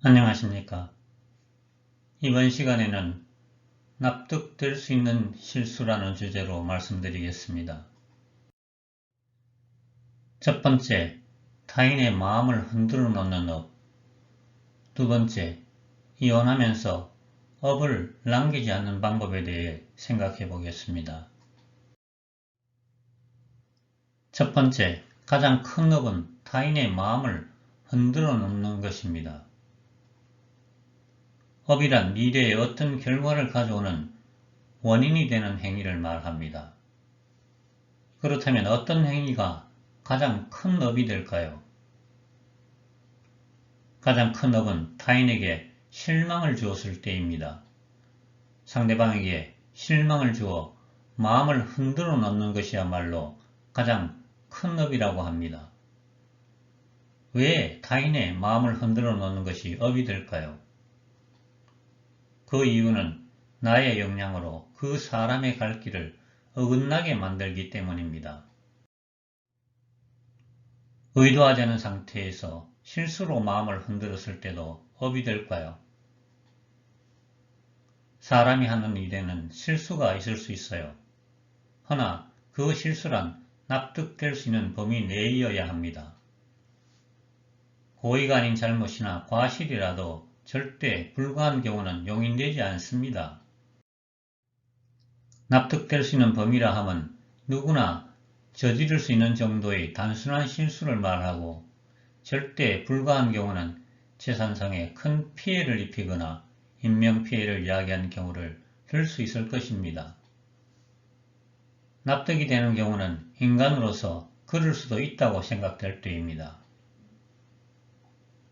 안녕하십니까. 이번 시간에는 납득될 수 있는 실수라는 주제로 말씀드리겠습니다. 첫 번째, 타인의 마음을 흔들어 놓는 업. 두 번째, 이혼하면서 업을 남기지 않는 방법에 대해 생각해 보겠습니다. 첫 번째, 가장 큰 업은 타인의 마음을 흔들어 놓는 것입니다. 업이란 미래에 어떤 결과를 가져오는 원인이 되는 행위를 말합니다. 그렇다면 어떤 행위가 가장 큰 업이 될까요? 가장 큰 업은 타인에게 실망을 주었을 때입니다. 상대방에게 실망을 주어 마음을 흔들어 놓는 것이야말로 가장 큰 업이라고 합니다. 왜 타인의 마음을 흔들어 놓는 것이 업이 될까요? 그 이유는 나의 역량으로 그 사람의 갈 길을 어긋나게 만들기 때문입니다. 의도하지 않은 상태에서 실수로 마음을 흔들었을 때도 업이 될까요? 사람이 하는 일에는 실수가 있을 수 있어요. 허나 그 실수란 납득될 수 있는 범위 내이어야 합니다. 고의가 아닌 잘못이나 과실이라도 절대 불가한 경우는 용인되지 않습니다. 납득될 수 있는 범위라 함은 누구나 저지를 수 있는 정도의 단순한 실수를 말하고 절대 불가한 경우는 재산상에 큰 피해를 입히거나 인명피해를 야기한 경우를 들 수 있을 것입니다. 납득이 되는 경우는 인간으로서 그럴 수도 있다고 생각될 때입니다.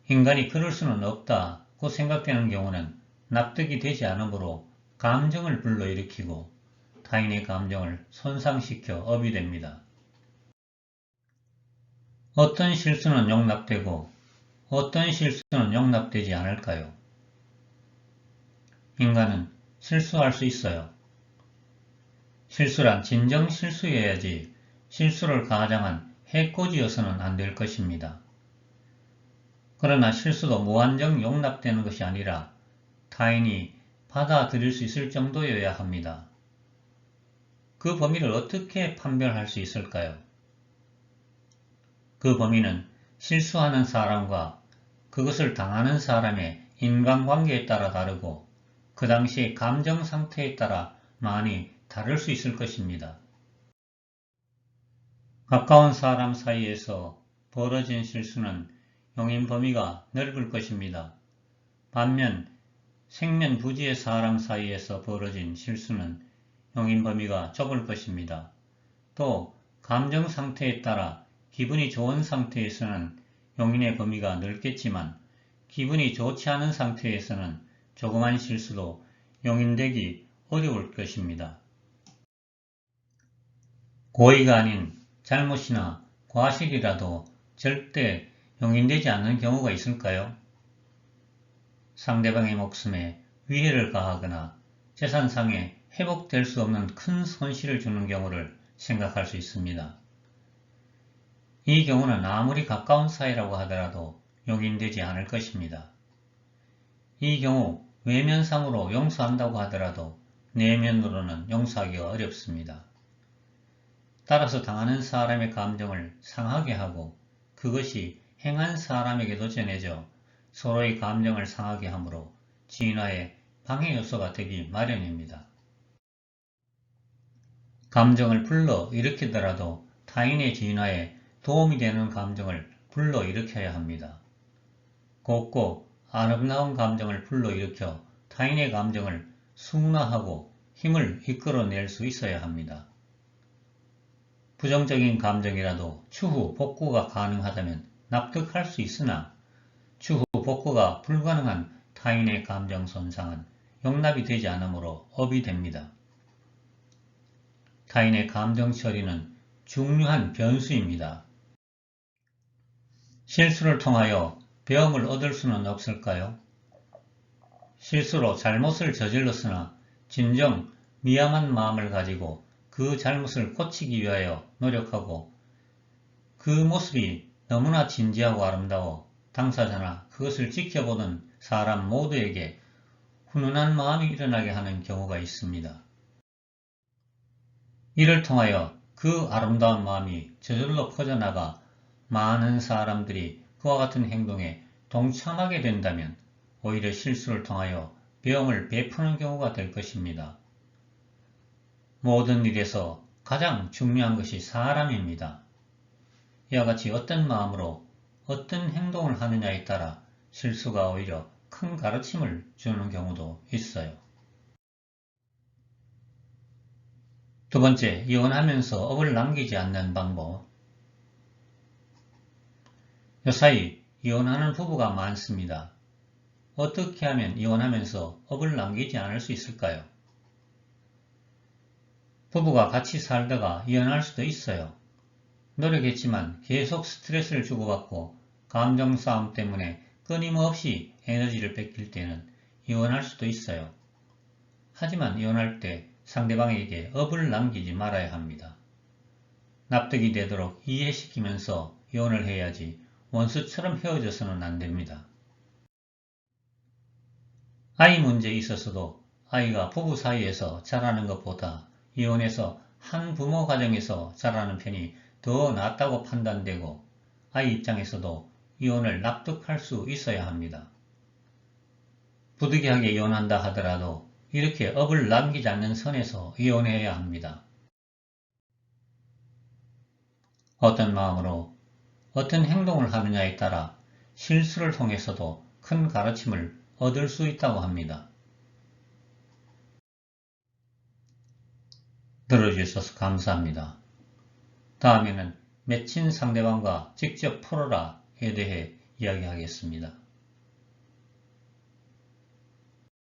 인간이 그럴 수는 없다고 생각되는 경우는 납득이 되지 않으므로 감정을 불러일으키고 타인의 감정을 손상시켜 업이 됩니다. 어떤 실수는 용납되고 어떤 실수는 용납되지 않을까요? 인간은 실수할 수 있어요. 실수란 진정 실수여야지 실수를 가장한 해코지여서는 안 될 것입니다. 그러나 실수도 무한정 용납되는 것이 아니라 타인이 받아들일 수 있을 정도여야 합니다. 그 범위를 어떻게 판별할 수 있을까요? 그 범위는 실수하는 사람과 그것을 당하는 사람의 인간관계에 따라 다르고 그 당시의 감정 상태에 따라 많이 다를 수 있을 것입니다. 가까운 사람 사이에서 벌어진 실수는 용인 범위가 넓을 것입니다. 반면 생면부지의 사람 사이에서 벌어진 실수는 용인 범위가 좁을 것입니다. 또 감정 상태에 따라 기분이 좋은 상태에서는 용인의 범위가 넓겠지만 기분이 좋지 않은 상태에서는 조그만 실수도 용인되기 어려울 것입니다. 고의가 아닌 잘못이나 과실이라도 절대 용인되지 않는 경우가 있을까요? 상대방의 목숨에 위해를 가하거나 재산상에 회복될 수 없는 큰 손실을 주는 경우를 생각할 수 있습니다. 이 경우는 아무리 가까운 사이라고 하더라도 용인되지 않을 것입니다. 이 경우 외면상으로 용서한다고 하더라도 내면으로는 용서하기가 어렵습니다. 따라서 당하는 사람의 감정을 상하게 하고 그것이 행한 사람에게도 전해져 서로의 감정을 상하게 하므로 진화의 방해 요소가 되기 마련입니다. 감정을 불러 일으키더라도 타인의 진화에 도움이 되는 감정을 불러 일으켜야 합니다. 곱고 아름다운 감정을 불러 일으켜 타인의 감정을 순화하고 힘을 이끌어낼 수 있어야 합니다. 부정적인 감정이라도 추후 복구가 가능하다면 납득할 수 있으나 추후 복구가 불가능한 타인의 감정 손상은 용납이 되지 않으므로 업이 됩니다. 타인의 감정 처리는 중요한 변수입니다. 실수를 통하여 배움을 얻을 수는 없을까요? 실수로 잘못을 저질렀으나 진정 미안한 마음을 가지고 그 잘못을 고치기 위하여 노력하고 그 모습이 너무나 진지하고 아름다워 당사자나 그것을 지켜보는 사람 모두에게 훈훈한 마음이 일어나게 하는 경우가 있습니다. 이를 통하여 그 아름다운 마음이 저절로 퍼져나가 많은 사람들이 그와 같은 행동에 동참하게 된다면 오히려 실수를 통하여 배움을 베푸는 경우가 될 것입니다. 모든 일에서 가장 중요한 것이 사람입니다. 이와 같이 어떤 마음으로 어떤 행동을 하느냐에 따라 실수가 오히려 큰 가르침을 주는 경우도 있어요. 두 번째, 이혼하면서 업을 남기지 않는 방법. 요사이 이혼하는 부부가 많습니다. 어떻게 하면 이혼하면서 업을 남기지 않을 수 있을까요? 부부가 같이 살다가 이혼할 수도 있어요. 노력했지만 계속 스트레스를 주고받고 감정 싸움 때문에 끊임없이 에너지를 뺏길 때는 이혼할 수도 있어요. 하지만 이혼할 때 상대방에게 업을 남기지 말아야 합니다. 납득이 되도록 이해시키면서 이혼을 해야지 원수처럼 헤어져서는 안 됩니다. 아이 문제에 있어서도 아이가 부부 사이에서 자라는 것보다 이혼해서 한 부모 가정에서 자라는 편이 더 낫다고 판단되고 아이 입장에서도 이혼을 납득할 수 있어야 합니다. 부득이하게 이혼한다 하더라도 이렇게 업을 남기지 않는 선에서 이혼해야 합니다. 어떤 마음으로 어떤 행동을 하느냐에 따라 실수를 통해서도 큰 가르침을 얻을 수 있다고 합니다. 들어주셔서 감사합니다. 다음에는 맺힌 상대방과 직접 풀어라에 대해 이야기하겠습니다.